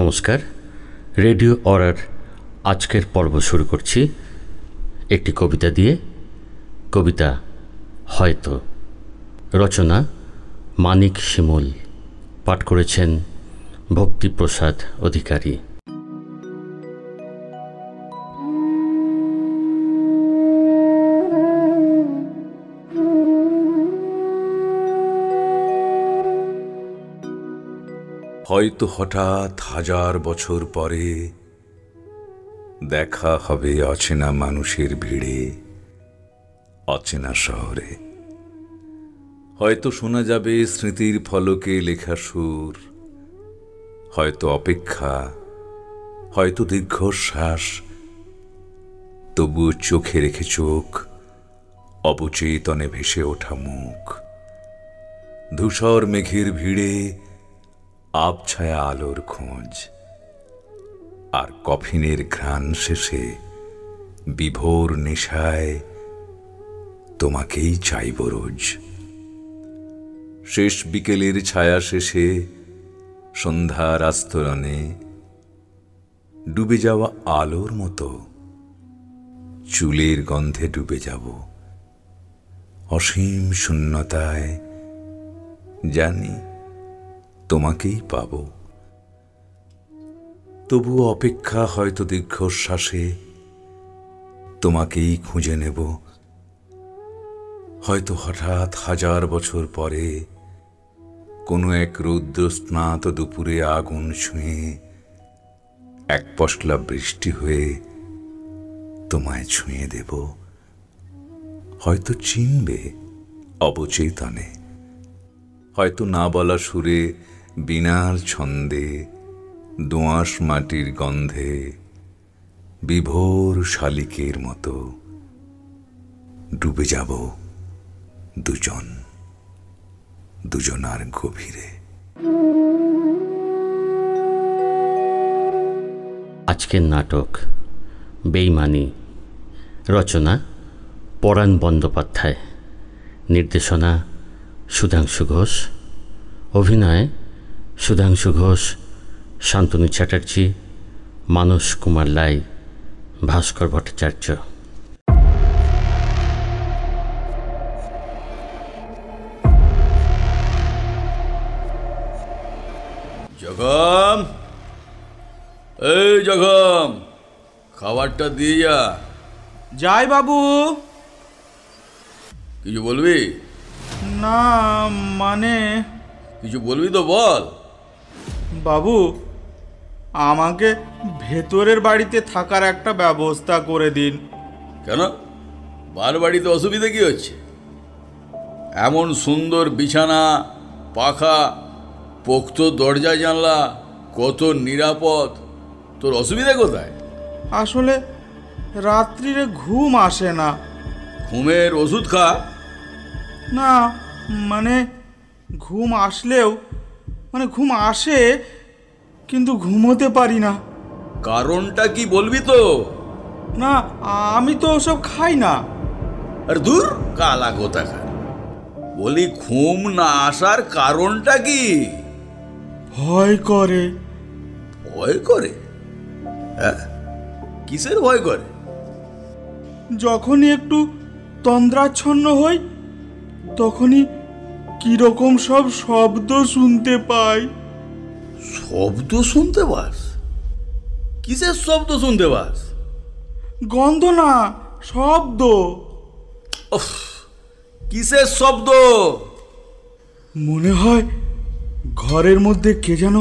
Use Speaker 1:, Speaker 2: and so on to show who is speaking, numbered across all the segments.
Speaker 1: নমস্কার। রেডিও অরার আজকের পর্ব শুরু করছি একটি কবিতা দিয়ে। কবিতা হয়তো, রচনা মানিক শিমুল, পাঠ করেছেন ভক্তিপ্রসাদ অধিকারী।
Speaker 2: হয়তো হঠাৎ 1000 বছর পরে দেখা হবে অচেনা মানুষের ভিড়ে, অচেনা শহরে। হয়তো শোনা যাবে স্মৃতির ফলকে লেখা সুর, হয়তো অপেক্ষা, হয়তো দীর্ঘশ্বাস। তবুও চোখে রেখে চোখ, অবচেতনে ভেসে ওঠা মুখ। ধূসর মেঘের ভিড়ে আবছায়া আলোর খোঁজ, আর কফিনের ঘ্রাণ শেষে বিভোর নেশায় তোমাকেই চাইব রোজ। শেষ বিকেলের ছায়া শেষে সন্ধ্যার আস্তরণে ডুবে যাওয়া আলোর মতো চুলের গন্ধে ডুবে যাব। অসীম শূন্যতায় জানি তোমাকেই পাব। তবুও অপেক্ষা, হয়তো দীর্ঘশ্বাসে তোমাকেই খুঁজে নেব। হয়তো হঠাৎ 1000 বছর পরে কোনো এক রৌদ্রস্নাত দুপুরে আগুন ছুঁয়ে এক পশলা বৃষ্টি হয়ে তোমায় ছুঁয়ে দেব। হয়তো চিনবে অবচেতনে, হয়তো না বলা সুরে বীণার ছন্দে দোআঁশ মাটির গন্ধে বিভোর শালিকের মতো ডুবে যাব দুজনার গভীরে।
Speaker 1: আজকের নাটক বেইমানি, রচনা পরাণ বন্দ্যোপাধ্যায়, নির্দেশনা সুধাংশু ঘোষ, অভিনয় সুধাংশু ঘোষ, শান্তনু চ্যাটার্জি, মানস কুমার লাই, ভাস্কর ভট্টাচার্য।
Speaker 3: জগম, এই জগম, খাবারটা দিয়ে যা।
Speaker 4: যাই বাবু।
Speaker 3: কিছু বলবি?
Speaker 4: না মানে
Speaker 3: কিছু বলবি তো বল।
Speaker 4: বাবু, আমাকে ভেতরের বাড়িতে থাকার একটা ব্যবস্থা করে দিন।
Speaker 3: কেন, বার বাড়িতে অসুবিধা কি হচ্ছে? এমন সুন্দর বিছানা, পাখা, পোক্ত দরজা জানলা, কত নিরাপদ, তোর অসুবিধা কোথায়?
Speaker 4: আসলে রাত্রিরে ঘুম আসে না।
Speaker 3: ঘুমের ওষুধ খা।
Speaker 4: না মানে ঘুম আসলেও ঘুম আসে, কিন্তু ঘুমোতে পারি না।
Speaker 3: কারণটা কি বলবি তো?
Speaker 4: না, আমি তো ওসব খাই না।
Speaker 3: আর দূর কালা কোথাকার, বলি ঘুম না আসার কারণটা কি?
Speaker 4: ভয় করে।
Speaker 3: ভয় করে? হ্যাঁ, কিসের ভয় করে?
Speaker 4: যখনই একটু তন্দ্রাচ্ছন্ন হই, তখনই কিরকম সব শব্দ শুনতে পাই।
Speaker 3: শব্দ শুনতে পাস? কিসের শব্দ শুনতে পাস?
Speaker 4: গন্ধ না, শব্দ।
Speaker 3: উফ, কিসের শব্দ?
Speaker 4: মনে হয় ঘরের মধ্যে কে যেন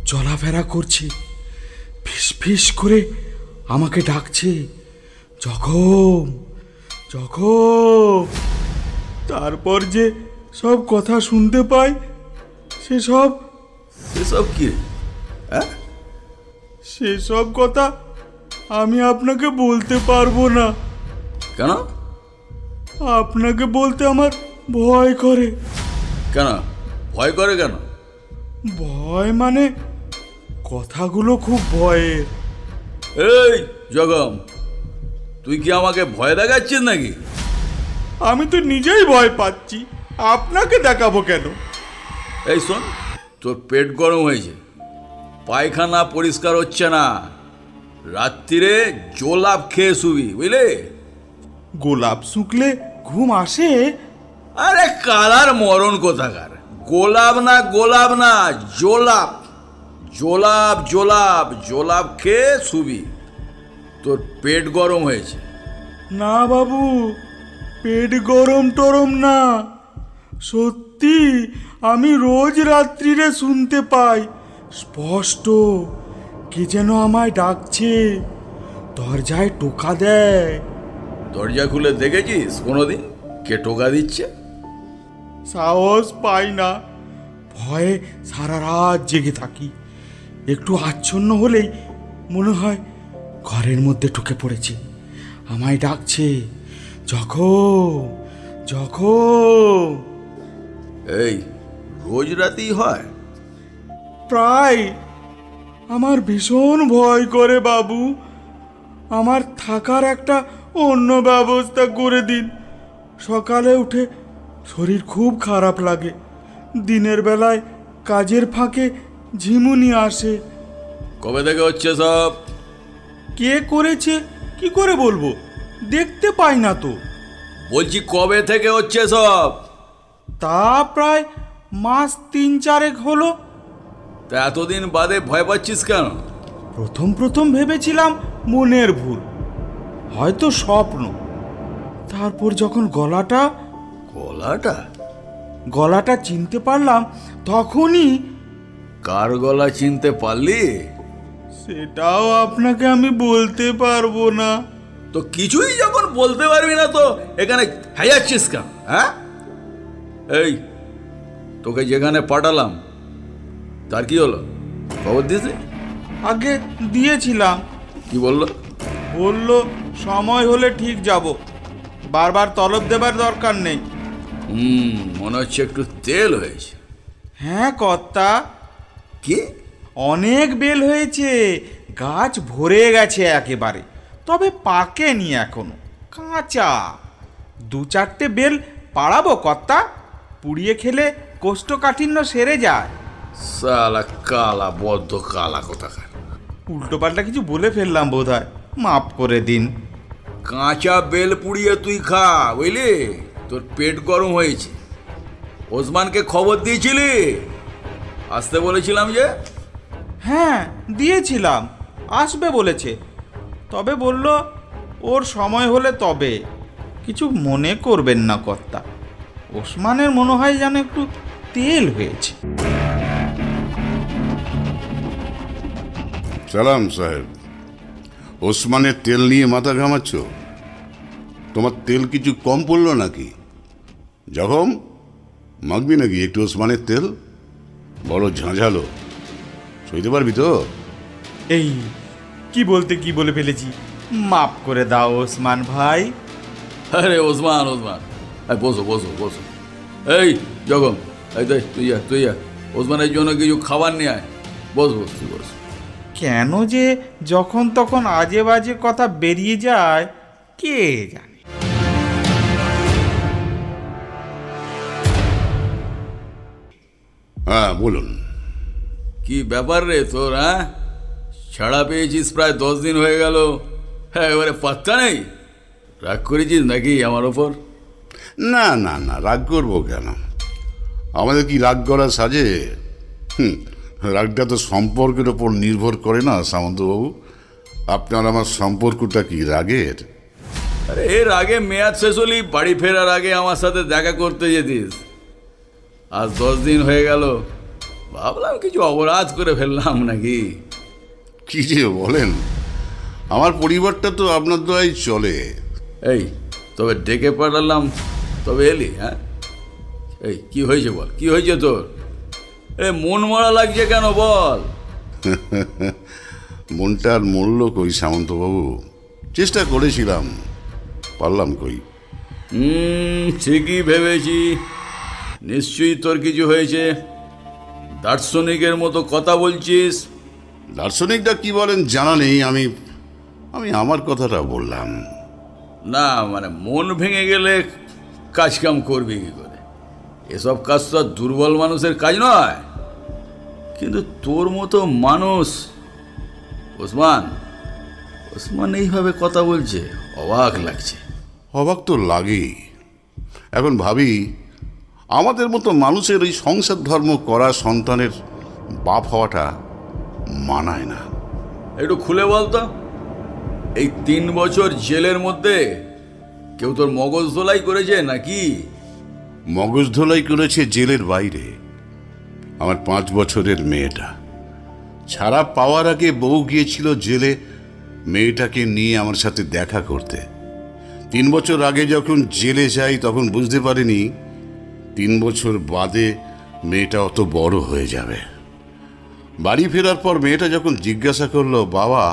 Speaker 4: চলাফেরা করছে, ফিস ফিস করে আমাকে ডাকছে, জখম জখম। তারপর যে সব কথা শুনতে পাই, সেসব
Speaker 3: কি? হ্যাঁ,
Speaker 4: সেসব কথা আমি আপনাকে বলতে পারবো না।
Speaker 3: কেন?
Speaker 4: আপনাকে বলতে আমার ভয় করে।
Speaker 3: কেন ভয় করে? কেন
Speaker 4: ভয় মানে কথাগুলো খুব ভয়ের।
Speaker 3: এই জগম, তুই কি আমাকে ভয় দেখাচ্ছিস নাকি?
Speaker 4: আমি তো নিজেই ভয় পাচ্ছি, আপনাকে দেখাবো কেন?
Speaker 3: এই শোন, তোর পেট গরম হয়েছে, পায়খানা পরিষ্কার হচ্ছে না, রাত্রিরে জোলাপ খেয়ে শুবি, বুঝলে?
Speaker 4: গোলাপ শুকলে ঘুম আসে?
Speaker 3: আরে কালার মরণ কোথাকার, গোলাপ না গোলাপ না, জোলাপ জোলাপ জোলাপ জোলাপ খেয়ে শুবি। তোর পেট গরম হয়েছে।
Speaker 4: না বাবু, পেট গরম টরম না, সত্যি আমি রোজ রাত্রিরে শুনতে পাই স্পষ্ট কে যেন আমায় ডাকছে, দরজায় টোকা দেয়।
Speaker 3: দরজা খুলে দেখেছিস কোনোদিন কে টোকা দিচ্ছে?
Speaker 4: সাহস পাই না, ভয়ে সারা রাত জেগে থাকি। একটু আচ্ছন্ন হলেই মনে হয় ঘরের মধ্যে ঢুকে পড়েছে, আমায় ডাকছে, যখন যখন।
Speaker 3: এই রোজ রাতেই হয়?
Speaker 4: প্রায়। আমার ভীষণ ভয় করে বাবু, আমার থাকার একটা অন্য ব্যবস্থা করে দিন। সকালে উঠে শরীর খুব খারাপ লাগে, দিনের বেলায় কাজের ফাঁকে ঝিমুনি আসে।
Speaker 3: কবে থেকে হচ্ছে সব?
Speaker 4: কে করেছে কি করে বলবো, দেখতে পাই না তো।
Speaker 3: বলছি কবে থেকে হচ্ছে সব?
Speaker 4: তা প্রায় মাস 3-4 হলো।
Speaker 3: তা এতদিন বাদে ভয় পাচ্ছিস কেন?
Speaker 4: প্রথম প্রথম ভেবেছিলাম মনের ভুল, হয়তো স্বপ্ন। তারপর যখন গলাটা চিনতে পারলাম, তখনই।
Speaker 3: কার গলা চিনতে পারলি?
Speaker 4: সেটাও আপনাকে আমি বলতে পারবো না।
Speaker 3: তো কিছুই যখন বলতে পারবি না, তো এখানে হাইয়াচ্ছিস কেন? হ্যাঁ, এই তোকে যেখানে পাঠালাম তার কি হলো, খবর দিয়েছে?
Speaker 4: আগে দিয়েছিলাম।
Speaker 3: কি বললো?
Speaker 4: বলল সময় হলে ঠিক যাব, বারবার তলব দেবার দরকার নেই।
Speaker 3: মনে হচ্ছে একটু তেল হয়েছে।
Speaker 4: হ্যাঁ কর্তা,
Speaker 3: কি?
Speaker 4: অনেক বেল হয়েছে, গাছ ভরে গেছে একেবারে, তবে পাকেনি এখনো, কাঁচা। 2-4টে বেল পাড়াবো কর্তা, পুড়িয়ে খেলে কোষ্ঠকাঠিন্য সেরে যায়।
Speaker 3: সালা কালা, বদ্ধ কালা কোথাকার।
Speaker 4: উল্টোপাল্টা কিছু বলে ফেললাম বোধহয়, মাফ করে দিন।
Speaker 3: কাঁচা বেল পুড়িয়ে তুই খা, বুঝলি? তোর পেট গরম হয়েছে। ওসমানকে খবর দিয়েছিলি? আসতে বলেছিলাম যে।
Speaker 4: হ্যাঁ দিয়েছিলাম, আসবে বলেছে, তবে বলল ওর সময় হলে তবে। কিছু মনে করবেন না কর্তা, ওসমানের মনে হয় যেন একটু তেল হয়েছে।
Speaker 5: সালাম সাহেব, ওসমানের তেল নিয়ে মাথা ঘামাচ্ছ? তোমার তেল কিছু কম পড়লো নাকি? জখম মাখবি নাকি একটু ওসমানের তেল? বড় ঝাঁঝালো, সইতে পারবি তো?
Speaker 4: এই কি বলতে কি বলে ফেলেছি, মাফ করে দাও ওসমান ভাই।
Speaker 3: আরে ওসমান, বসো বসো বসো। এই জগম, এই তুই যা ওসমানের জন্য কিছু খাবার নিয়ে আয়। বস তুই বস।
Speaker 4: কেন যে যখন তখন আজে বাজে কথা বেরিয়ে যায় কে জানে।
Speaker 5: হ্যাঁ বলুন।
Speaker 3: কি ব্যাপার রে তোর? হ্যাঁ, ছাড়া পেয়েছিস প্রায় 10 দিন হয়ে গেল, হ্যাঁ এবারে পাত্তা নেই। রাগ করেছিস নাকি আমার ওপর?
Speaker 5: না না না, রাগ করবো কেন? আমাদের কি রাগ করা সাজে? রাগটা তো সম্পর্কের ওপর নির্ভর করে না সামন্তবাবু। আপনার আমার সম্পর্কটা কি রাগের?
Speaker 3: আরে এর আগে মেয়াদ শেষ হলেই বাড়ি ফেরার আগে আমার সাথে দেখা করতে যেতিস। আজ 10 দিন হয়ে গেল, ভাবলাম কিছু অপরাধ করে ফেললাম নাকি।
Speaker 5: কি যে বলেন, আমার পরিবারটা তো আপনার দ্বারাই চলে।
Speaker 3: এই তবে ডেকে পাঠালাম, তবে এলি? হ্যাঁ, এই কি হয়েছে বল, কি হয়েছে তোর? মন মরা লাগছে কেন বল?
Speaker 5: মনটার মূল্য কই সামন্তবাবু, চেষ্টা করেছিলাম, পারলাম কই।
Speaker 3: ঠিকই ভেবেছি, নিশ্চয়ই তোর কিছু হয়েছে। দার্শনিকের মতো কথা বলছিস।
Speaker 5: দার্শনিকটা কি বলেন জানা নেই, আমি আমার কথাটা বললাম।
Speaker 3: না মানে মন ভেঙে গেলে কাজকাম করবি কি করে? এসব কাজ তো আর দুর্বল মানুষের কাজ নয়। কিন্তু তোর মতো মানুষ ওসমান ওসমান এইভাবে কথা বলছে, অবাক লাগছে।
Speaker 5: অবাক তো লাগেই। এখন ভাবি, আমাদের মতো মানুষের এই সংসার ধর্ম করা সন্তানের বাপ হওয়াটা মানায় না।
Speaker 3: একটু খুলে বলতো, এই 3 বছর জেলের মধ্যে কেউ তোর মগজ ধোলাই করেছে নাকি?
Speaker 5: মগজ ধোলাই করেছে জেলের বাইরে আমার 5 বছরের মেয়েটা। ছাড়া পাওয়ার আগে বউ গিয়েছিল জেলে মেয়েটাকে নিয়ে আমার সাথে দেখা করতে। 3 বছর আগে যখন জেলে যাই তখন বুঝতে পারিনি 3 বছর বাদে মেয়েটা অত বড় হয়ে যাবে। বাড়ি ফেরার পর মেয়েটা যখন জিজ্ঞাসা করলো, বাবা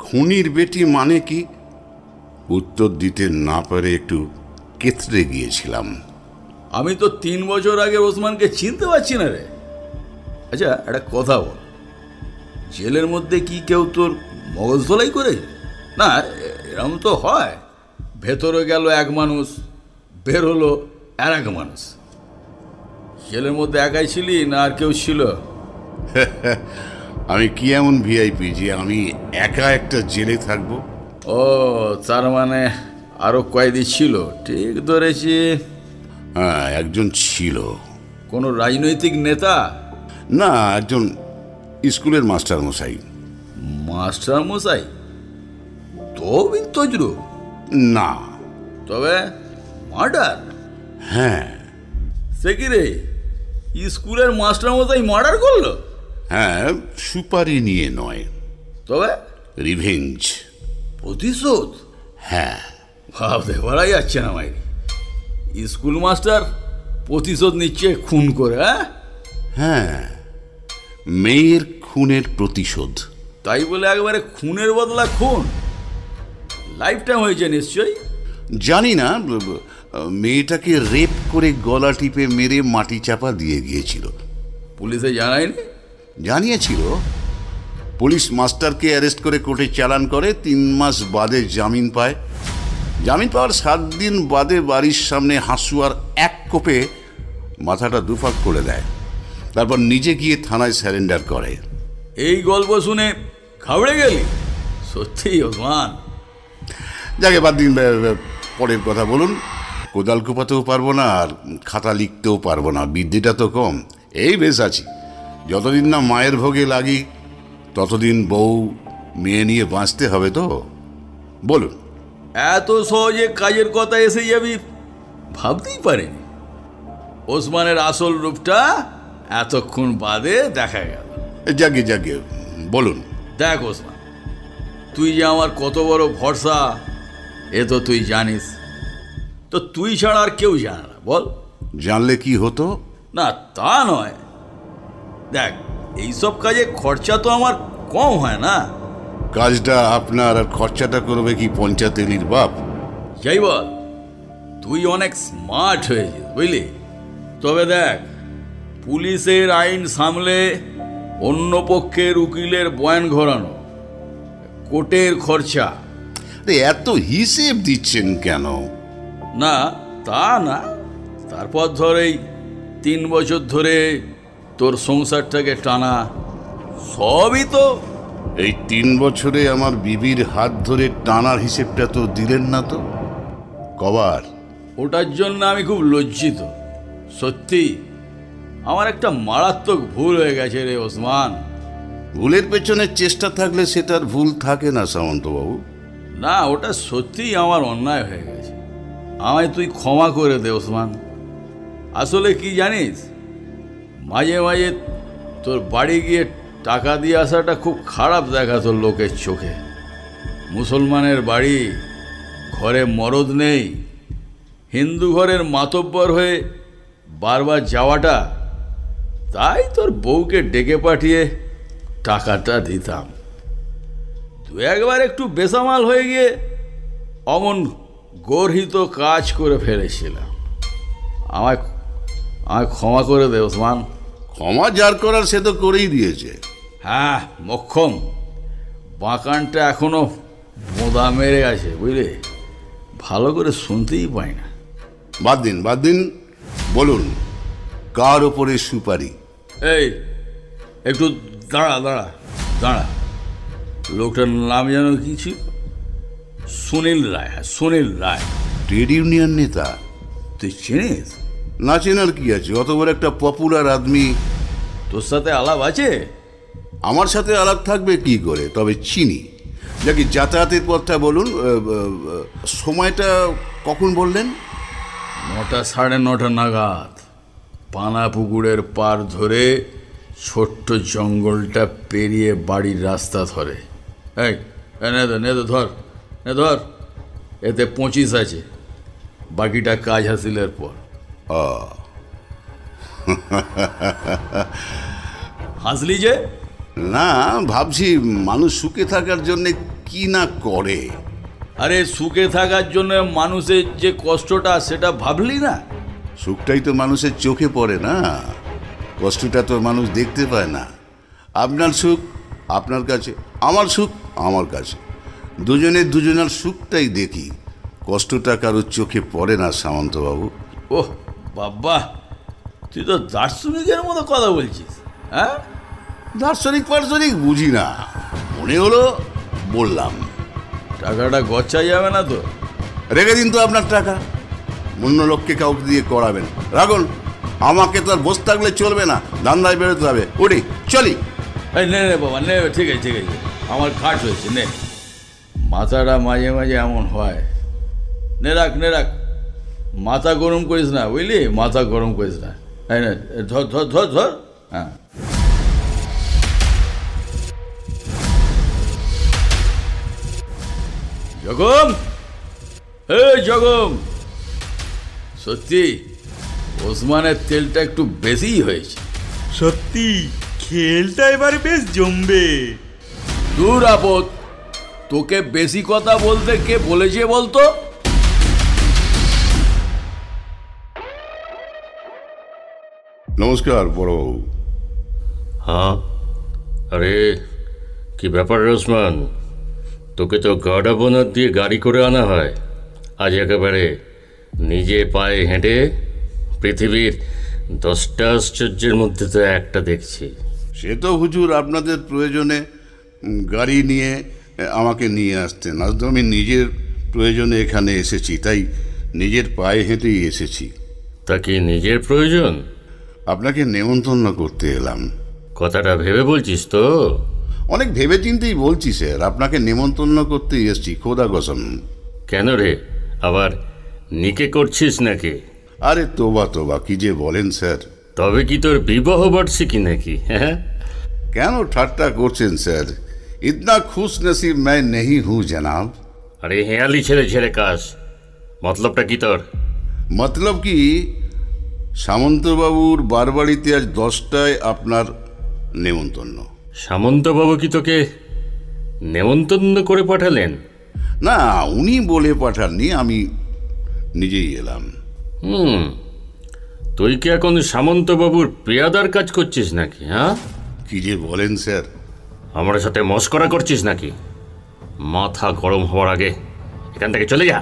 Speaker 5: খুনির বেটি মানে কি, উত্তর দিতে না পারে একটু কেতরে গিয়েছিলাম।
Speaker 3: আমি তো 3 বছর আগে ওসমানকে চিনতে পারছি না রে। আচ্ছা একটা কথা বল, জেলের মধ্যে কি কেউ তোর মগজ ধোলাই করে? না, এরকম তো হয়, ভেতরে গেল এক মানুষ, বের হলো আর এক মানুষ। জেলের মধ্যে একাই ছিলি না আর কেউ ছিল?
Speaker 5: আমি কি এমন ভিআইপি যে আমি একা একটা জেলে থাকবো?
Speaker 3: ও, তার মানে আরো কয়েদি ছিল, ঠিক ধরেছি।
Speaker 5: হ্যাঁ, একজন ছিল।
Speaker 3: কোনো রাজনৈতিক নেতা?
Speaker 5: না, একজন স্কুলের মাস্টার মশাই।
Speaker 3: মাস্টার মশাই? তজরু?
Speaker 5: না।
Speaker 3: তবে মার্ডার?
Speaker 5: হ্যাঁ।
Speaker 3: সে কি রে, স্কুলের মাস্টার মশাই মার্ডার করলো?
Speaker 5: হ্যাঁ, সুপারি নিয়ে নয়,
Speaker 3: তবে
Speaker 5: রিভেঞ্জ,
Speaker 3: প্রতিশোধ।
Speaker 5: হ্যাঁ।
Speaker 3: ভাবতে পারা যাচ্ছে না মাইরি, স্কুল মাস্টার প্রতিশোধ নিচ্ছে খুন করে।
Speaker 5: হ্যাঁ, মেয়ের খুনের প্রতিশোধ।
Speaker 3: তাই বলে একবারে খুনের বদলা খুন? লাইফ টাইম হয়েছে নিশ্চয়ই?
Speaker 5: জানি না, মেয়েটাকে রেপ করে গলা টিপে মেরে মাটি চাপা দিয়ে গিয়েছিল।
Speaker 3: পুলিশে জানায়নি?
Speaker 5: জানিয়েছিল। পুলিশ মাস্টারকে অ্যারেস্ট করে কোর্টে চালান করে, 3 মাস বাদে জামিন পায়। জামিন পাওয়ার 7 দিন বাদে বাড়ির সামনে হাঁসুয়ার এক কোপে মাথাটা দুফাক করে দেয়, তারপর নিজে গিয়ে থানায় স্যারেন্ডার করে।
Speaker 3: এই গল্প শুনে ঘাবড়ে গেলি? সত্যি ওসমান?
Speaker 5: যাকে বাদ দিন, পরের কথা বলুন। কোদাল কোপাতেও পারবো না আর খাতা লিখতেও পারবো না, বিদ্যেটা তো কম। এই বেশ আছি, যতদিন না মায়ের ভোগে লাগি ততদিন বউ মেয়ে নিয়ে বাঁচতে হবে তো। বলুন।
Speaker 3: এত সহজে কাজের কথা এসে যাবি ভাবতেই পারিনি। ওসমানের আসল রূপটা এতক্ষণ বাদে দেখা গেল।
Speaker 5: যাকে যাকে বলুন।
Speaker 3: দেখ ওসমান, তুই যে আমার কত বড় ভরসা এ তো তুই জানিস। তো তুই ছাড়া আর কেউ জানে না, বল?
Speaker 5: জানলে কি হতো?
Speaker 3: না তা নয়, দেখ এইসব কাজে খরচা তো আমার কম হয় না।
Speaker 5: কাজটা আপনার আর খরচাটা করবে কি পঞ্চায়েতের বাপ?
Speaker 3: যাই বল, তুই অনেক স্মার্ট হয়েছিস বুঝলি। তবে দেখ, পুলিশের আইন সামলে অন্য পক্ষের উকিলের বয়ান ঘোরানো, কোর্টের খরচা।
Speaker 5: এত হিসেব দিচ্ছেন কেন?
Speaker 3: না তা না, তারপর ধর এই 3 বছর ধরে তোর সংসারটাকে টানা, সবই তো।
Speaker 5: এই 3 বছরে আমার বিবির হাত ধরে টানার হিসেবটা তো দিলেন না তো। কবার?
Speaker 3: ওটার জন্য আমি খুব লজ্জিত। সত্যি আমার একটা মারাত্মক ভুল হয়ে গেছে রে ওসমান।
Speaker 5: ভুলের পেছনে চেষ্টা থাকলে সেটার ভুল থাকে না সামন্তবাবু।
Speaker 3: না, ওটা সত্যিই আমার অন্যায় হয়ে গেছে, আমায় তুই ক্ষমা করে দে ওসমান। আসলে কি জানিস, মাঝে মাঝে তোর বাড়ি গিয়ে টাকা দিয়ে আসাটা খুব খারাপ দেখাতো লোকের চোখে। মুসলমানের বাড়ি, ঘরে মরদ নেই, হিন্দু ঘরের মাতব্বর হয়ে বারবার যাওয়াটা, তাই তোর বউকে ডেকে পাঠিয়ে টাকাটা দিতাম। তুই একবার একটু বেসামাল হয়ে গিয়ে অমন গর্হিত কাজ করে ফেলেছিলাম, আমায় ক্ষমা করে দে ওসমান।
Speaker 5: ক্ষমা যার করার সে তো করেই দিয়েছে।
Speaker 3: হ্যাঁ, মক্ষম বাঁকানটা এখনো মোদা মেরে আছে বুঝলে, ভালো করে শুনতেই পাই না।
Speaker 5: বাদ দিন, বাদ দিন। বলুন, কার ওপরে সুপারি?
Speaker 3: এই একটু দাঁড়া দাঁড়া দাঁড়া, লোকটার নাম যেন কি ছিল? সুনীল রায়। হ্যাঁ, সুনীল রায়।
Speaker 5: ট্রেড ইউনিয়ন নেতা?
Speaker 3: তুই চিনিস?
Speaker 5: না চেনার কি আছে, অত বড় একটা পপুলার আদমি।
Speaker 3: তোর সাথে আলাপ আছে?
Speaker 5: আমার সাথে আলাপ থাকবে কি করে, তবে চিনি। যাকে যাতায়াতের পথটা বলুন, সময়টা কখন বললেন?
Speaker 3: 9টা 9:30 নাগাদ পানা পুকুরের পার ধরে ছোট্ট জঙ্গলটা পেরিয়ে বাড়ির রাস্তা ধরে। এই নে ধর, এতে 25 আছে, বাকিটা কাজ হাসিলের পর। হাসলি যে?
Speaker 5: না, ভাবছি মানুষ সুখে থাকার জন্য কি না করে।
Speaker 3: আরে সুখে থাকার জন্য মানুষের যে কষ্টটা, সেটা ভাবলি না?
Speaker 5: সুখটাই তো মানুষের চোখে পড়ে না, কষ্টটা তো মানুষ দেখতে পায় না। আপনার সুখ আপনার কাছে, আমার সুখ আমার কাছে, দুজনের সুখটাই দেখি, কষ্টটা কারোর চোখে পড়ে না সামন্তবাবু।
Speaker 3: ওহ বাবা, তুই তো দার্শনিকের মতো কথা বলছিস। হ্যাঁ,
Speaker 5: দার্শনিক ফার্শনিক বুঝি না, মনে হলো বললাম।
Speaker 3: টাকাটা গচ্ছা যাবে না তো?
Speaker 5: রেখে দিন তো আপনার টাকা, অন্য লোককে কাউকে দিয়ে করাবেন। রাখুন, আমাকে তো আর বসে থাকলে চলবে না, ধান্দায় বেরোতে হবে। উঠি, চলি।
Speaker 3: এই নে বাবা নে, ঠিক আছে আমার খাট হয়েছে, নে। মাথাটা মাঝে মাঝে এমন হয়। নে রাখ, মাথা গরম করিস না, বুঝলি? মাথা গরম করিস না। এই নে, ধর। হ্যাঁ, জগম, সত্যি ওসমানের তেলটা একটু বেশিই হয়েছে।
Speaker 4: সত্যি খেলটা এবারে বেশ জমবে।
Speaker 3: দূর আপদ, তোকে বেশি কথা বলতে কে বলেছে বলতো?
Speaker 5: নমস্কার বড়বাবু।
Speaker 1: হ্যাঁ, আরে কি ব্যাপার ওসমান, তোকে তো গার্ড অফ অনার দিয়ে গাড়ি করে আনা হয়, আজ একেবারে নিজে পায়ে হেঁটে পৃথিবীর 10টা আশ্চর্যের মধ্যে তো একটা দেখছি।
Speaker 5: সে তো হুজুর আপনাদের প্রয়োজনে গাড়ি নিয়ে আমাকে নিয়ে আসতেন, আজ তো আমি নিজের প্রয়োজনে এখানে এসেছি, তাই নিজের পায়ে হেঁটেই এসেছি।
Speaker 1: তা কি নিজের প্রয়োজন?
Speaker 5: আপনাকে নেমন্তন্ন করতে এলাম।
Speaker 1: কথাটা ভেবে বলছিস তো?
Speaker 5: অনেক ভেবে চিন্তেই বলছি স্যার, আপনাকে নেমন্তন্ন করতে এসেছি, খোদা কসম।
Speaker 1: কেন রে, আবার নিকে করছিস নাকি?
Speaker 5: আরে তোবা কি যে বলেন স্যার।
Speaker 1: তবে কি তোর বিবাহ বার্ষিকী নাকি? হ্যাঁ,
Speaker 5: কেন ঠাট্টা করছেন স্যার? ইতনা খুশ নসিব मैं नहीं हूँ जनाब।
Speaker 1: আরে হেয়ালি ছেলে কাজ, মতলবটা কি তোর?
Speaker 5: মতলব কি, সামন্তবাবুর বারবাড়িতে আজ 10টায় আপনার নেমন্তন্ন।
Speaker 1: সামন্তবাবু কি তোকে নেমন্তন্ন করে পাঠালেন?
Speaker 5: না, উনি বলে পাঠাননি, আমি নিজেই এলাম।
Speaker 1: তুই কি এখন সামন্তবাবুর পেয়াদার কাজ করছিস নাকি? হ্যাঁ,
Speaker 5: কি যে বলেন স্যার।
Speaker 1: আমার সাথে মস্করা করছিস নাকি? মাথা গরম হওয়ার আগে এখান থেকে চলে যা।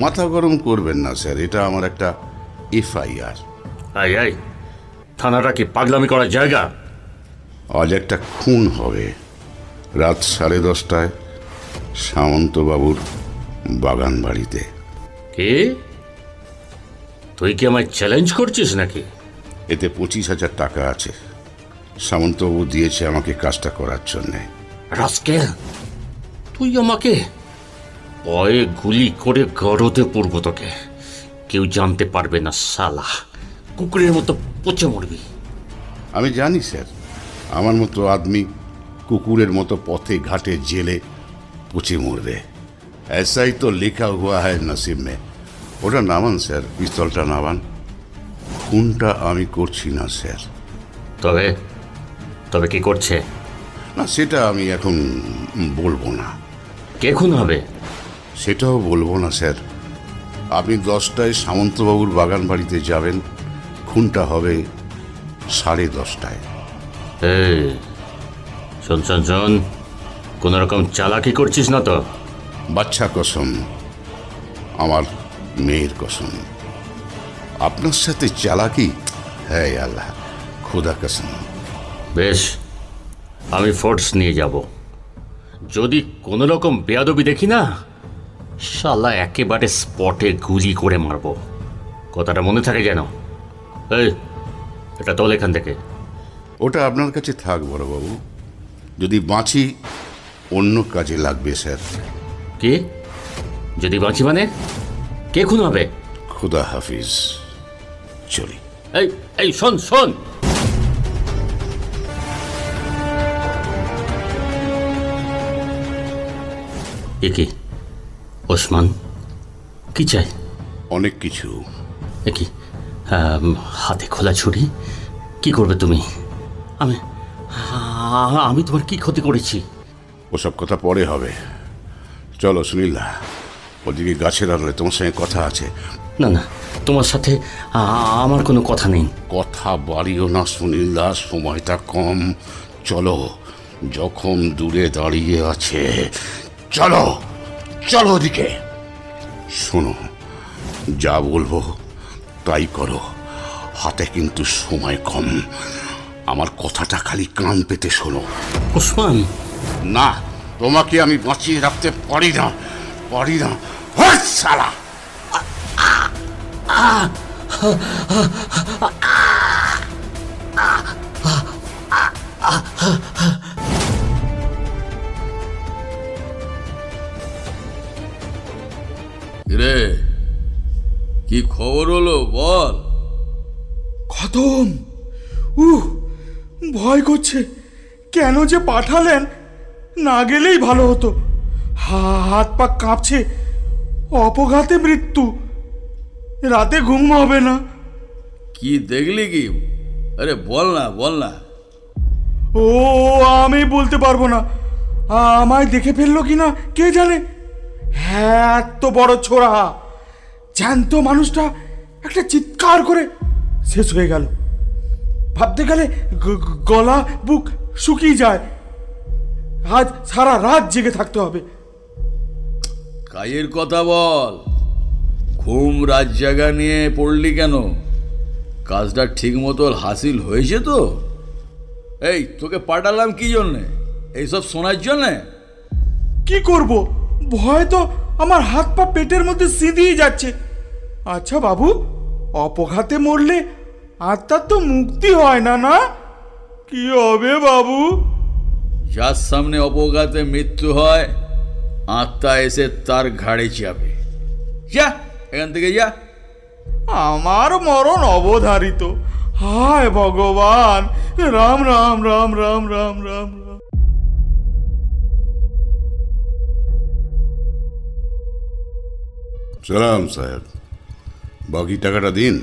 Speaker 5: মাথা গরম করবেন না স্যার, এটা আমার একটা FIR।
Speaker 1: আয়, থানাটা কি পাগলামি করার জায়গা?
Speaker 5: আজ একটা খুন হবে রাত 10:30টায় সামন্তবাবুর বাগান বাড়িতে।
Speaker 1: কি তুই কি আমায় চ্যালেঞ্জ করছিস নাকি?
Speaker 5: এতে 25,000 টাকা আছে, সামন্তবাবু দিয়েছে আমাকে কাজটা করার জন্যে।
Speaker 1: রাস্কেল, তুই আমাকে পায়ে গুলি করে গড়তে পড়ব তোকে, কেউ জানতে পারবে না শালা, কুকুরের মতো পচে মরবি।
Speaker 5: আমি জানি স্যার, আমার মতো আদমি কুকুরের মতো পথে ঘাটে জেলে পচে মরবে, ऐसा ही तो लिखा हुआ है नसीब में। ওটা নামান স্যার, পিস্তলটা নামান। খুনটা আমি করছি না স্যার।
Speaker 1: তবে কি করছে?
Speaker 5: না, সেটা আমি এখন বলবো না।
Speaker 1: কে খুন হবে?
Speaker 5: সেটাও বলবো না স্যার। আপনি 10টায় সামন্তবাবুর বাগান বাড়িতে যাবেন, খুনটা হবে 10:30টায়।
Speaker 1: এই শোন, কোন রকম চালাকি করছিস না তো?
Speaker 5: বাচ্চা কসম, আমার মেয়ের কসম, আপনার সাথে চালাকি? হ্যাঁ আল্লাহ, খোদা কসম।
Speaker 1: বেশ, আমি ফোর্স নিয়ে যাব। যদি কোনো রকম বেয়াদবি দেখি না, শালা একেবারে স্পটে গুলি করে মারব। কথাটা মনে থাকে যেন। এই, এটা তোল এখান থেকে।
Speaker 5: ওটা আপনার কাছে থাক বড়বাবু, যদি বাঁচি অন্য কাজে লাগবে স্যার।
Speaker 1: কি? যদি বাঁচি মানে? কে খুন হবে?
Speaker 5: খুদা হাফিজ, চলি।
Speaker 1: এই এই শোন শোন, এ কি ওসমান? কি চাই?
Speaker 5: অনেক কিছু।
Speaker 1: এ কি হাতে খোলা ছুরি? কি করবে তুমি? আমি আমি তোমার কি ক্ষতি করেছি?
Speaker 5: ওসব কথা পরে হবে। চলো সুনীলদা, ওদিকে গাছের আড়ালে তোমার সঙ্গে কথা আছে।
Speaker 1: না না, তোমার সাথে আমার কোনো কথা নেই।
Speaker 5: কথা বাড়িও না সুনীলদা, সময়টা কম। চলো, যখন দূরে দাঁড়িয়ে আছে। চলো চলো ওদিকে। শোনো, যা বলবো তাই করো, হাতে কিন্তু সময় কম। আমার কথাটা খালি কান পেতে শোনো।
Speaker 1: ওসমান,
Speaker 5: না, তোমাকে আমি বাঁচিয়ে রাখতে পারি না, পারি না। শালা!
Speaker 3: রে, কি খবর হলো বল।
Speaker 4: খতম। ভয় করছে। কেন যে পাঠালেন, না গেলেই ভালো হতো। হাত পা কাঁপছে। অপঘাতে মৃত্যু। রাতে ঘুম হবে না।
Speaker 3: কি দেখলি কি? আরে বল না, বল না।
Speaker 4: ও, আমি বলতে পারবো না। আমায় দেখে ফেললো কিনা কে জানে। হ্যাঁ, এত বড় ছোড়া জ্যান্ত মানুষটা একটা চিৎকার করে শেষ হয়ে গেল। ভাবতে গেলে গলা বুক শুকিয়ে যায়। আজ সারা রাত জেগে থাকতে হবে।
Speaker 3: কাজের কথা বল। ঘুম রাত জাগা নিয়ে পড়লি কেন? কাজটা ঠিক মতো হাসিল হয়েছে তো? এই, তোকে পাঠালাম কি জন্যে? এইসব শোনার জন্যে?
Speaker 4: কি করব? ভয় তো আমার হাত পা পেটের মধ্যে সিঁধিয়ে যাচ্ছে। আচ্ছা বাবু, অপঘাতে মরলে আত্মার তো মুক্তি হয় না, না? কি হবে বাবু?
Speaker 3: যার সামনে অপঘাতে মৃত্যু হয়, আত্মা এসে তার ঘাড়ে চাপে। যা এখান থেকে, যা।
Speaker 4: আমার মরণ অবধারিত। হায় ভগবান! রাম রাম রাম রাম রাম রাম রাম।
Speaker 5: সালাম সাহেব, বাকি টাকাটা দিন।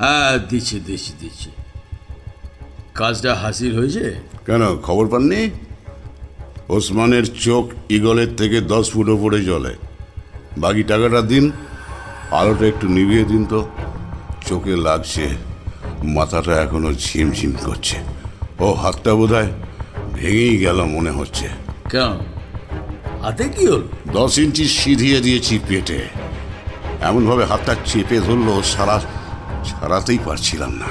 Speaker 3: হ্যাঁ, দিচ্ছি দিচ্ছি দিচ্ছি। কাজটা হাসিল হয়েছে?
Speaker 5: কেন, খবর পাননি? ওসমানের চোখ ঈগলের থেকে 10 ফুট ওপরে জ্বলে। বাকি টাকাটা দিন, আলোটা একটু নিভিয়ে দিন তো। চোখে লাগছে, মাথাটা এখনো ঝিমঝিম করছে। ও হাতটা বোধহয় ভেঙেই গেল মনে হচ্ছে।
Speaker 3: কেন, হাতে কি হল?
Speaker 5: 10 ইঞ্চি সিধিয়ে দিয়েছি পেটে। এমনভাবে হাতটা চেপে ধরলো, সারাতেই পারছিলাম না।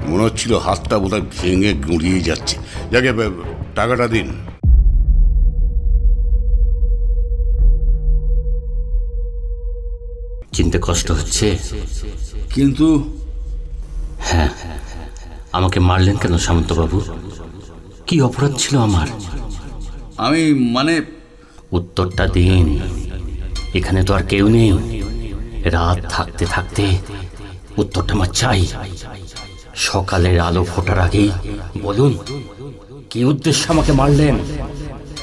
Speaker 5: মনে হচ্ছিল হাতটা বোধহয় ভেঙে গুঁড়িয়ে যাচ্ছে। যাকে টাকাটা দিন।
Speaker 1: চিনতে কষ্ট হচ্ছে,
Speaker 3: কিন্তু
Speaker 1: হ্যাঁ, আমাকে মারলেন কেন সামন্তবাবু? কি অপরাধ ছিল আমার?
Speaker 3: আমি মানে
Speaker 1: উত্তরটা দিন। এখানে তো আর কেউ নেই। রাত থাকতে থাকতে উত্তরটা আমার চাই। সকালের আলো ফোটার আগেই বলুন, কি উদ্দেশ্যে আমাকে মারলেন?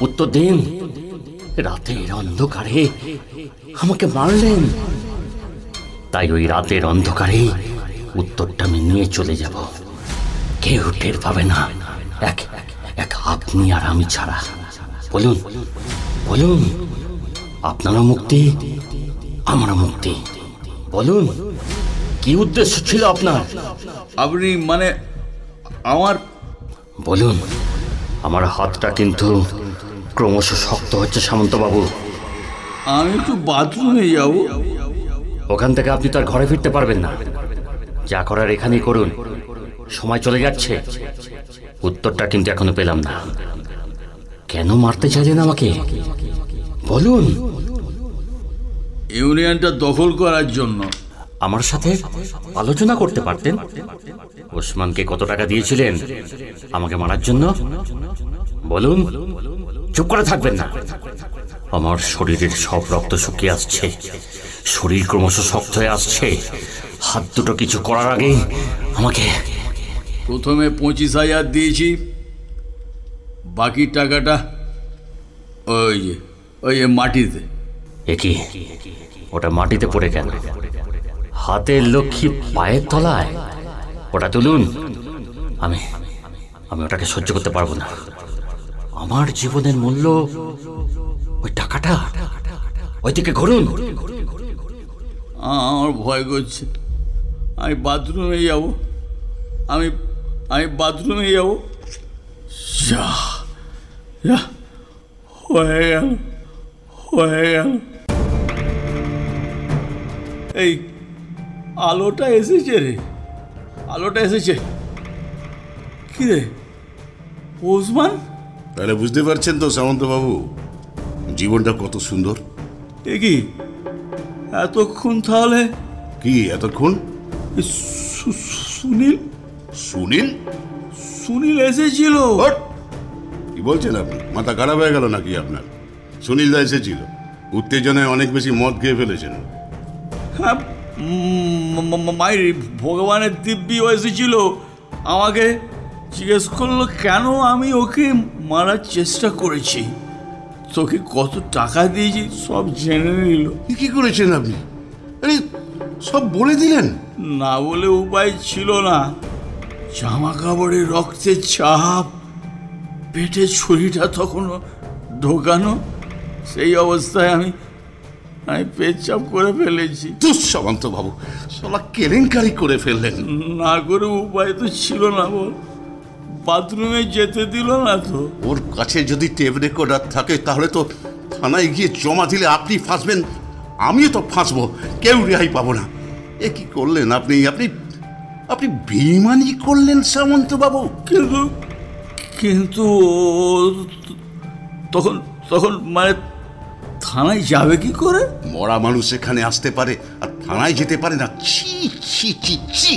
Speaker 1: উত্তর দিন। রাতের অন্ধকারে আমাকে মারলেন, তাই ওই রাতের অন্ধকারে উত্তরটা আমি নিয়ে চলে যাব। কেউ টের পাবে না, এক আপনি আর আমি ছাড়া। বলুন বলুন, আপনারও মুক্তি, আমারও মুক্তি। বলুন, কি উদ্দেশ্য ছিল আপনার?
Speaker 3: আপনি মানে আমার
Speaker 1: বলুন। আমার হাতটা কিন্তু ক্রমশ শক্ত হচ্ছে সামন্তবাবু।
Speaker 3: আমি একটু বাথরুমে যাব।
Speaker 1: ওখান থেকে আপনি তো আর ঘরে ফিরতে পারবেন না। যা করার এখানেই করুন, সময় চলে যাচ্ছে। উত্তরটা কিন্তু এখনো পেলাম না। কেন মারতে চাইলেন আমাকে বলুন।
Speaker 3: ইউনিয়নটা দখল করার জন্য।
Speaker 1: আমার সাথে আলোচনা করতে পারতেন। ওসমানকে কত টাকা দিয়েছিলেন আমাকে মারার জন্য বলুন। চুপ করে থাকবেন না। আমার শরীরের সব রক্ত শুকিয়ে আসছে, শরীর ক্রমশ শক্ত হয়ে আসছে। হাত দুটো কিছু করার আগেই আমাকে
Speaker 3: প্রথমে 25,000 দিয়েছি, বাকি টাকাটা ওই যে মাটিতে।
Speaker 1: একই, ওটা মাটিতে পড়ে গেল। হাতের লক্ষ্মী পায়ের তলায়। ওটা তুলুন। আমি ওটাকে সহ্য করতে পারবো না। আমার জীবনের মূল্য ওই টাকাটা। ওইদিকে ঘুরুন।
Speaker 3: আমার ভয় করছে। আমি বাথরুমে যাব। আমি বাথরুমে যাব। হয়ে গেল। এই আলোটা এসেছে রে, আলোটা এসেছে। কি রে ওসমান?
Speaker 5: তাহলে বুঝতে পারছেন তো সামন্তবাবু, জীবনটা কত সুন্দর।
Speaker 3: এ কি এতক্ষণ? তাহলে
Speaker 5: কি এতক্ষণ?
Speaker 3: সুনীল সুনীল এসেছিল।
Speaker 5: কি বলছেন আপনি? মাথা খারাপ হয়ে গেল নাকি আপনার? সুনীলদা এসেছিল, উত্তেজনায় অনেক বেশি মদ খেয়ে ফেলেছেন।
Speaker 3: হ্যাঁ, মায়ের ভগবানের দিব্যি এসেছিল। আমাকে জিজ্ঞেস করলো কেন আমি ওকে মারার চেষ্টা করেছি, তোকে কত টাকা দিয়েছি সব জেনে নিল।
Speaker 5: কি করেছেন আপনি? আরে সব বলে দিলেন?
Speaker 3: না বলে উপায় ছিল না। জামা কাপড়ের রক্তের ছাপ, পেটে ছুরিটা তখনও ঢোকানো। সেই অবস্থায় আমি পেচ্ছাপ করে ফেলেছি।
Speaker 5: সামন্তবাবু, শালা কেলেঙ্কারি করে ফেললেন।
Speaker 3: না করে উপায় তো ছিল না। বল, বাথরুমে যেতে দিল না তো।
Speaker 5: ওর কাছে যদি টেপ রেকর্ডার থাকে তাহলে তো থানায় গিয়ে জমা দিলে আপনি ফাঁসবেন, আমিও তো ফাঁসবো, কেউ রেহাই পাবো না। এ কি করলেন আপনি? আপনি আপনি বেইমানি করলেন সামন্তবাবু।
Speaker 3: কিন্তু তখন মানে থানায় যাবে কি করে?
Speaker 5: মরা মানুষ এখানে আসতে পারে আর থানায় যেতে পারে না? ছি ছি ছি ছি।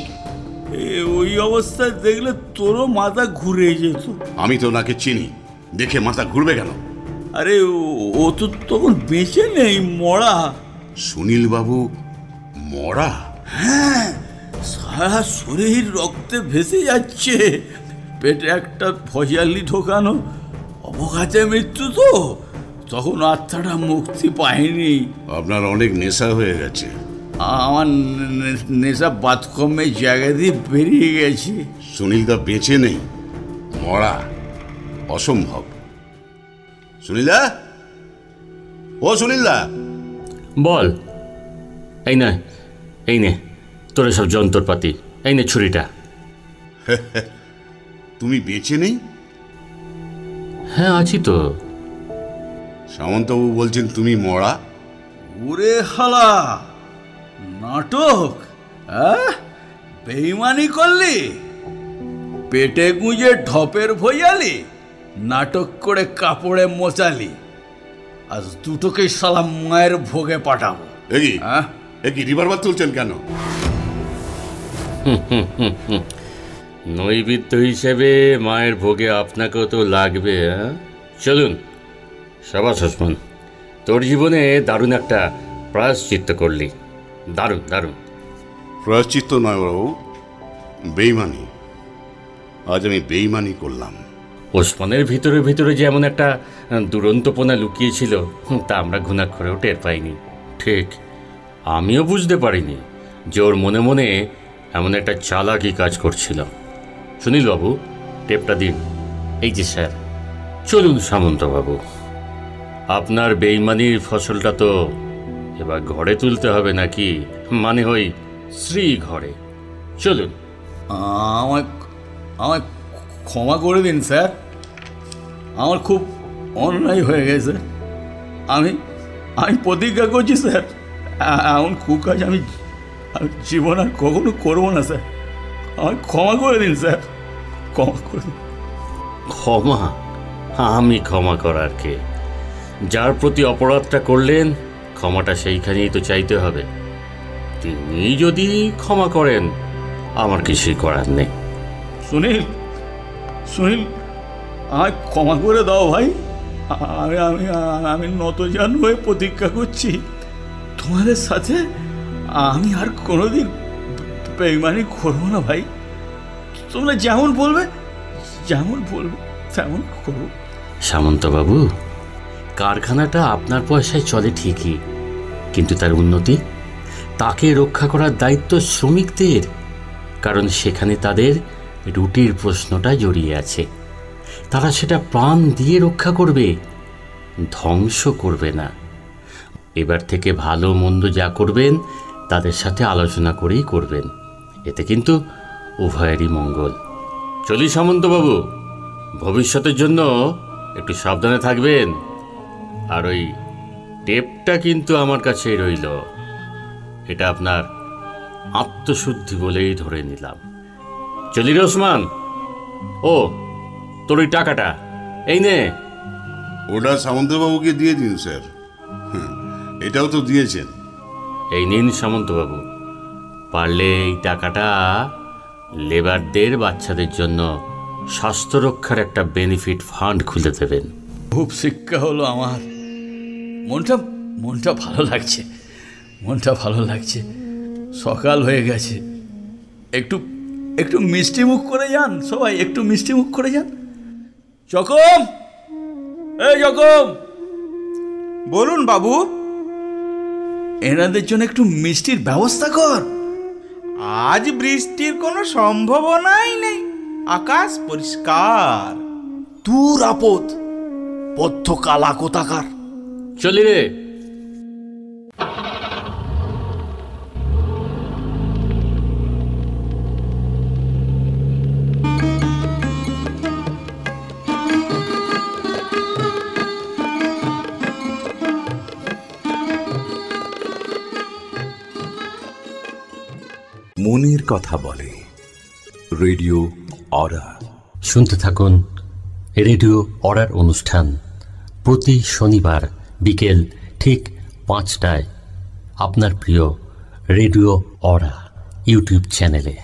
Speaker 3: ওই অবস্থায় দেখলে তোরও মাথা ঘুরে যেত।
Speaker 5: আমি তো ওনাকে চিনি, দেখে মাথা ঘুরবে কেন?
Speaker 3: আরে ও তো তখন বেঁচে নেই, মরা।
Speaker 5: সুনীল বাবু মরা?
Speaker 3: হ্যাঁ, সারা শরীর রক্তে ভেসে যাচ্ছে। পেটে একটা ফজালি ঢোকানো, অবঘাতে মৃত্যু তো। তখন আত্মাটা মুক্তি পায়নি।
Speaker 5: আপনার অনেক নেশা হয়ে গেছে।
Speaker 3: আমার নেশা বাথকমের জায়গা দিয়ে বেরিয়ে গেছে।
Speaker 5: সুনীলদা বেঁচে নেই, মরা। অসম্ভব। সুনীলদা, ও সুনীলদা।
Speaker 1: বল। এই নে তোর সব যন্ত্রপাতি, এই নে ছুরিটা।
Speaker 5: তুমি বেঁচে নেই?
Speaker 1: হ্যাঁ আছি তো।
Speaker 5: সামন্তবাবু বলছেন তুমি মরা।
Speaker 3: ওরে হালা, নাটক! বেইমানি করলি, পেটে গুঁজে ঢপের ভয়ালি, নাটক করে কাপড়ে মোচালি। আজ দুটোকে শালা মায়ের ভোগে পাঠাবো।
Speaker 5: একই রিভলভার তুলছেন কেন?
Speaker 1: নৈবেদ্য হিসেবে মায়ের ভোগে আপনাকেও তো লাগবে। চলুন। সাবাস ওসমান, তোর জীবনে দারুণ একটা প্রায়শ্চিত্ত করলি। দারুণ দারুণ।
Speaker 5: প্রায়শ্চিত্ত নয় বাবু, বেইমানি। আজ আমি বেইমানি করলাম।
Speaker 1: ওসমানের ভিতরে ভিতরে যে এমন একটা দুরন্তপনা লুকিয়েছিল তা আমরা ঘুণাক্ষরেও টের পাইনি। ঠিক, আমিও বুঝতে পারিনি যে ওর মনে মনে এমন একটা চালাকি কাজ করছিল। সুনীলবাবু, টেপটা দিন। এই যে স্যার। চলুন সামন্তবাবু, আপনার বেইমানির ফসলটা তো এবার ঘরে তুলতে হবে নাকি? মানে ওই শ্রী ঘরে। চলুন।
Speaker 3: আমায় ক্ষমা করে দিন স্যার, আমার খুব অন্যায় হয়ে গেছে। আমি প্রতিজ্ঞা করছি স্যার, এমন কুকাজ আমি জীবন আর কখনো করবো না স্যার। আমায় ক্ষমা করে দিন স্যার, ক্ষমা করে দিন।
Speaker 1: ক্ষমা? আমি ক্ষমা করার কে? যার প্রতি অপরাধটা করলেন ক্ষমাটা সেইখানেই তো চাইতে হবে। তিনি যদি ক্ষমা করেন আমার কিছুই করার নেই।
Speaker 3: সুনীল, সুনীল, আমায় ক্ষমা করে দাও ভাই। আমি আমি আমি নতজান হয়ে প্রতিজ্ঞা করছি, তোমাদের সাথে আমি আর কোনোদিন বেইমানি করবো না ভাই। তোমরা যেমন বলবে তেমন করবো।
Speaker 1: সামন্তবাবু, কারখানাটা আপনার পয়সায় চলে ঠিকই, কিন্তু তার উন্নতি, তাকে রক্ষা করার দায়িত্ব শ্রমিকদের। কারণ সেখানে তাদের রুটির প্রশ্নটা জড়িয়ে আছে। তারা সেটা প্রাণ দিয়ে রক্ষা করবে, ধ্বংস করবে না। এবার থেকে ভালো মন্দ যা করবেন তাদের সাথে আলোচনা করেই করবেন। এতে কিন্তু উভয়েরই মঙ্গল। চলি সামন্তবাবু, ভবিষ্যতের জন্য একটু সাবধানে থাকবেন। আর ওই টেপটা কিন্তু আমার কাছেই রইল। এটা আপনার আত্মশুদ্ধি বলেই ধরে নিলাম। চলি রে ওসমান। ও, তোর ওই টাকাটা এই নে।
Speaker 5: ওটা সামন্তবাবুকে দিয়ে দিন স্যার। এটাও তো দিয়েছেন।
Speaker 1: এই নিন সামন্তবাবু, পারলে এই টাকাটা লেবারদের বাচ্চাদের জন্য স্বাস্থ্য রক্ষার একটা বেনিফিট ফান্ড খুলে দেবেন।
Speaker 3: খুব শিক্ষা হলো আমার। মনটা ভালো লাগছে, মনটা ভালো লাগছে। সকাল হয়ে গেছে, একটু মিষ্টি মুখ করে যান সবাই, একটু মিষ্টি মুখ করে যান। জখম, এই জখম,
Speaker 4: বলুন বাবু।
Speaker 3: এনাদের জন্য একটু মিষ্টির ব্যবস্থা কর।
Speaker 4: আজ বৃষ্টির কোনো সম্ভাবনাই নেই, আকাশ পরিষ্কার।
Speaker 3: দূর আপদ, বদ্ধ কালা কোথাকার।
Speaker 1: চলি রে।
Speaker 2: মনের কথা বলে রেডিও অরা।
Speaker 1: শুনতে থাকুন রেডিও অরার অনুষ্ঠান প্রতি শনিবার বিকেল ঠিক 5টায় আপনার প্রিয় রেডিও অরা ইউটিউব চ্যানেলে।